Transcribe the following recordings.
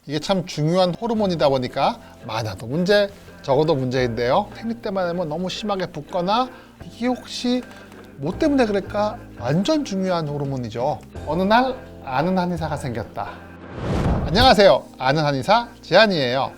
이게 참 중요한 호르몬이다 보니까 많아도 문제, 적어도 문제인데요. 생리 때만 되면 너무 심하게 붓거나 이게 혹시 뭐 때문에 그럴까? 완전 중요한 호르몬이죠. 어느 날 아는 한의사가 생겼다. 안녕하세요. 아는 한의사 지한이에요.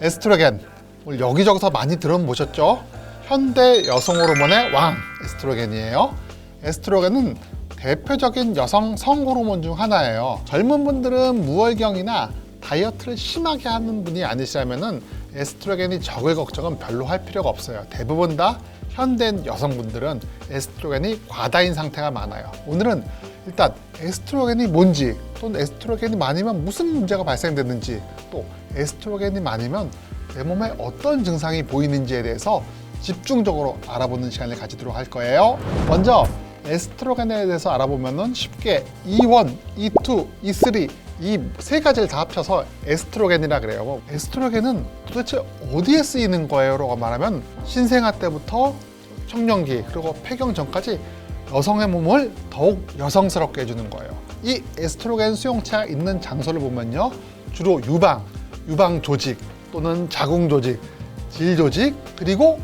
에스트로겐, 오늘 여기저기서 많이 들어보셨죠? 현대 여성 호르몬의 왕 에스트로겐이에요. 에스트로겐은 대표적인 여성 성호르몬 중 하나예요. 젊은 분들은 무월경이나 다이어트를 심하게 하는 분이 아니시라면 에스트로겐이 적을 걱정은 별로 할 필요가 없어요. 대부분 다 현대 여성분들은 에스트로겐이 과다인 상태가 많아요. 오늘은 일단 에스트로겐이 뭔지, 또는 에스트로겐이 많으면 무슨 문제가 발생되는지, 또 에스트로겐이 많으면 내 몸에 어떤 증상이 보이는지에 대해서 집중적으로 알아보는 시간을 가지도록 할 거예요. 먼저 에스트로겐에 대해서 알아보면 쉽게 E1, E2, E3 이 세 가지를 다 합쳐서 에스트로겐이라 그래요. 에스트로겐은 도대체 어디에 쓰이는 거예요? 라고 말하면 신생아 때부터 청년기 그리고 폐경 전까지 여성의 몸을 더욱 여성스럽게 해주는 거예요. 이 에스트로겐 수용체가 있는 장소를 보면요, 주로 유방 조직 또는 자궁 조직, 질 조직, 그리고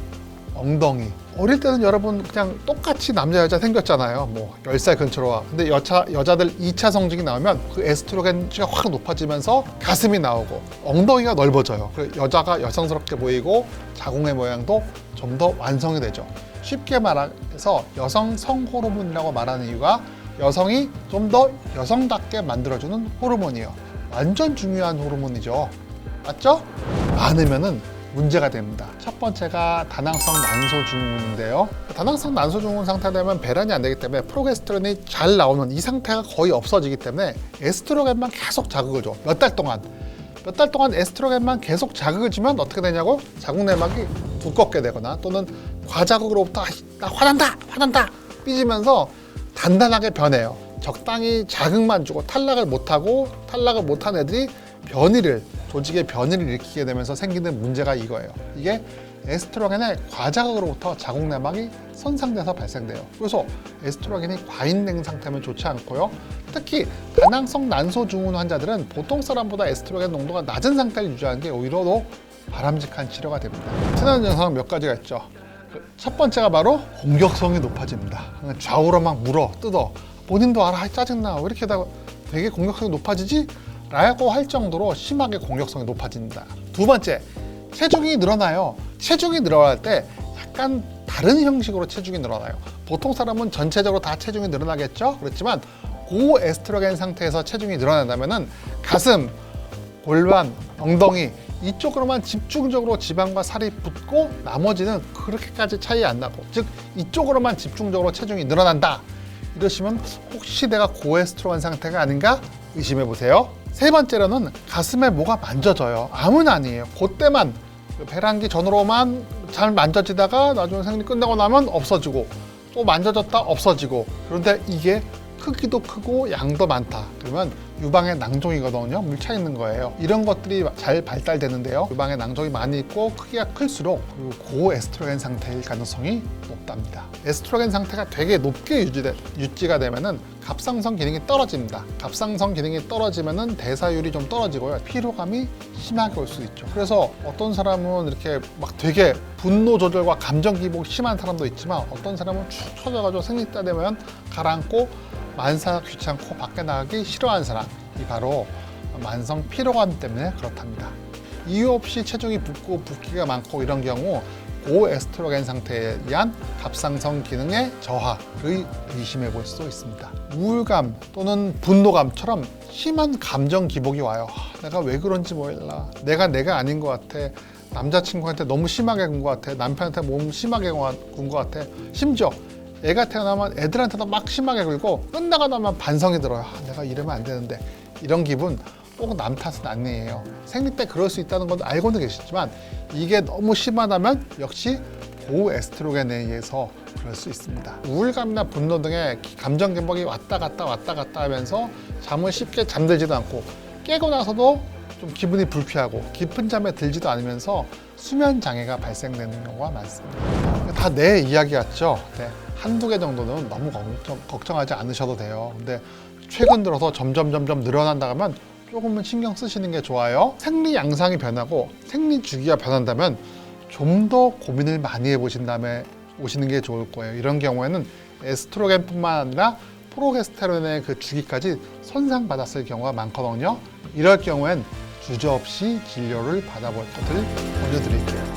엉덩이. 어릴 때는 여러분 그냥 똑같이 남자 여자 생겼잖아요. 뭐 10살 근처로 와. 근데 여자들 2차 성징이 나오면 그 에스트로겐치가 확 높아지면서 가슴이 나오고 엉덩이가 넓어져요. 그래서 여자가 여성스럽게 보이고 자궁의 모양도 좀 더 완성이 되죠. 쉽게 말해서 여성 성호르몬이라고 말하는 이유가 여성이 좀 더 여성답게 만들어주는 호르몬이에요. 완전 중요한 호르몬이죠. 맞죠? 많으면은 문제가 됩니다. 첫 번째가 다낭성 난소 증후군인데요. 다낭성 난소 증후군 상태가 되면 배란이 안 되기 때문에 프로게스테론이 잘 나오는 이 상태가 거의 없어지기 때문에 에스트로겐만 계속 자극을 줘. 몇 달 동안 에스트로겐만 계속 자극을 주면 어떻게 되냐고? 자궁 내막이 두껍게 되거나 또는 과자극으로부터 나 화난다 삐지면서 단단하게 변해요. 적당히 자극만 주고 탈락을 못한 애들이 조직의 변이를 일으키게 되면서 생기는 문제가 이거예요. 이게 에스트로겐의 과자극으로부터 자궁 내막이 손상돼서 발생돼요. 그래서 에스트로겐이 과잉된 상태면 좋지 않고요. 특히 다낭성 난소 증후군 환자들은 보통 사람보다 에스트로겐 농도가 낮은 상태를 유지하는 게 오히려 더 바람직한 치료가 됩니다. 나타나는 증상은 몇 가지가 있죠. 첫 번째가 바로 공격성이 높아집니다. 좌우로 막 뜯어. 본인도 알아, 짜증나. 왜 이렇게 되게 공격성이 높아지지? 라고 할 정도로 심하게 공격성이 높아집니다. 두 번째, 체중이 늘어나요. 체중이 늘어날 때 약간 다른 형식으로 체중이 늘어나요. 보통 사람은 전체적으로 다 체중이 늘어나겠죠? 그렇지만 고에스트로겐 상태에서 체중이 늘어난다면 가슴, 골반, 엉덩이 이쪽으로만 집중적으로 지방과 살이 붙고 나머지는 그렇게까지 차이 안 나고, 즉 이쪽으로만 집중적으로 체중이 늘어난다. 이러시면 혹시 내가 고에스트로겐 상태가 아닌가 의심해 보세요. 세 번째로는 가슴에 뭐가 만져져요. 암은 아니에요. 그때만 배란기 전으로만 잘 만져지다가 나중에 생리 끝나고 나면 없어지고 또 만져졌다 없어지고, 그런데 이게 크기도 크고 양도 많다. 그러면 유방의 낭종이거든요. 물 차 있는 거예요. 이런 것들이 잘 발달되는데요. 유방의 낭종이 많이 있고 크기가 클수록 고에스트로겐 상태일 가능성이 높답니다. 에스트로겐 상태가 되게 높게 유지가 되면은 갑상선 기능이 떨어집니다. 갑상선 기능이 떨어지면은 대사율이 좀 떨어지고요. 피로감이 심하게 올 수 있죠. 그래서 어떤 사람은 이렇게 막 되게 분노 조절과 감정 기복이 심한 사람도 있지만 어떤 사람은 축 처져가지고 생리 때 되면 가라앉고 만사가 귀찮고 밖에 나가기 싫어하는 사람이 바로 만성 피로감 때문에 그렇답니다. 이유 없이 체중이 붓고 붓기가 많고 이런 경우 고에스트로겐 상태에 의한 갑상선 기능의 저하를 의심해 볼 수 있습니다. 우울감 또는 분노감처럼 심한 감정 기복이 와요. 내가 왜 그런지 몰라. 내가 아닌 것 같아. 남자친구한테 너무 심하게 군 것 같아. 남편한테 너무 심하게 군 것 같아. 심지어 애가 태어나면 애들한테도 막 심하게 굴고 끝나고 나면 반성이 들어요. 내가 이러면 안 되는데. 이런 기분 꼭 남 탓은 아니에요. 생리 때 그럴 수 있다는 건 알고는 계시지만 이게 너무 심하다면 역시 고에스트로겐에 의해서 그럴 수 있습니다. 우울감이나 분노 등의 감정 기복이 왔다 갔다 하면서 잠을 쉽게 잠들지도 않고 깨고 나서도 좀 기분이 불쾌하고 깊은 잠에 들지도 않으면서 수면 장애가 발생되는 경우가 많습니다. 다 내 이야기 같죠? 네. 한두 개 정도는 너무 걱정하지 않으셔도 돼요. 근데 최근 들어서 점점 늘어난다 하면 조금은 신경 쓰시는 게 좋아요. 생리 양상이 변하고 생리 주기가 변한다면 좀 더 고민을 많이 해보신 다음에 오시는 게 좋을 거예요. 이런 경우에는 에스트로겐뿐만 아니라 프로게스테론의 그 주기까지 손상받았을 경우가 많거든요. 이럴 경우엔 주저없이 진료를 받아볼 것을 권유드릴게요.